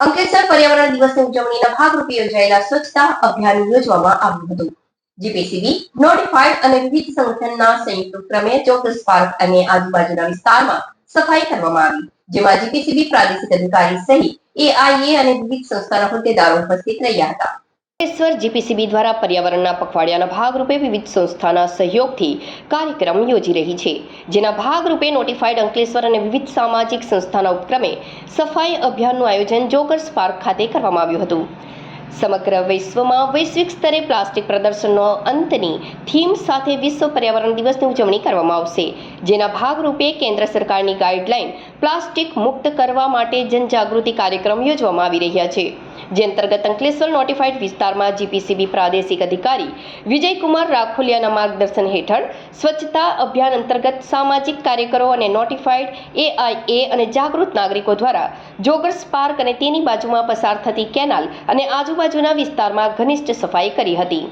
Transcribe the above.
અંકલેશ્વર પર્યાવરણ દિવસની ઉજવણીના ભાગરૂપે યોજાયેલા સ્વચ્છતા અભિયાન યોજવામાં આવ્યું હતું. જીપીસીબી નોટિફાઈડ અને વિવિધ સંગઠનના સંયુક્ત ઉપક્રમે ચોક્કસ પાર્ક અને આજુબાજુના વિસ્તારમાં સફાઈ કરવામાં આવી, જેમાં જીપીસીબી પ્રાદેશિક અધિકારી સહિત એઆઈએ અને વિવિધ સંસ્થાના હોદ્દેદારો ઉપસ્થિત રહ્યા હતા. અંકલેશ્વર જીપીસીબી દ્વારા પર્યાવરણના પખવાડિયાના ભાગરૂપે વિવિધ સંસ્થાના સહયોગથી કાર્યક્રમ યોજી રહી છે, જેના ભાગરૂપે નોટિફાઈડ અંકલેશ્વર અને વિવિધ સામાજિક સંસ્થાના ઉપક્રમે સફાઈ અભિયાનનું આયોજન જોગર્સ પાર્ક ખાતે કરવામાં આવ્યું હતું. સમગ્ર વિશ્વમાં વૈશ્વિક સ્તરે પ્લાસ્ટિક પ્રદર્શનનો અંતની થીમ સાથે વિશ્વ પર્યાવરણ દિવસની ઉજવણી કરવામાં આવશે, જેના ભાગરૂપે કેન્દ્ર સરકારની ગાઈડલાઈન પ્લાસ્ટિક મુક્ત કરવા માટે જનજાગૃતિ કાર્યક્રમ યોજવામાં આવી રહ્યા છે, જે અંતર્ગત અંકલેશ્વર નોટિફાઈડ વિસ્તારમાં જીપીસીબી પ્રાદેશિક અધિકારી વિજયકુમાર રાખોલિયાના માર્ગદર્શન હેઠળ સ્વચ્છતા અભિયાન અંતર્ગત સામાજિક કાર્યકરો અને નોટિફાઈડ એઆઈએ અને જાગૃત નાગરિકો દ્વારા જોગર્સ પાર્ક અને તેની બાજુમાં પસાર થતી કેનાલ અને આજુબાજુના વિસ્તારમાં ઘનિષ્ઠ સફાઈ કરી હતી.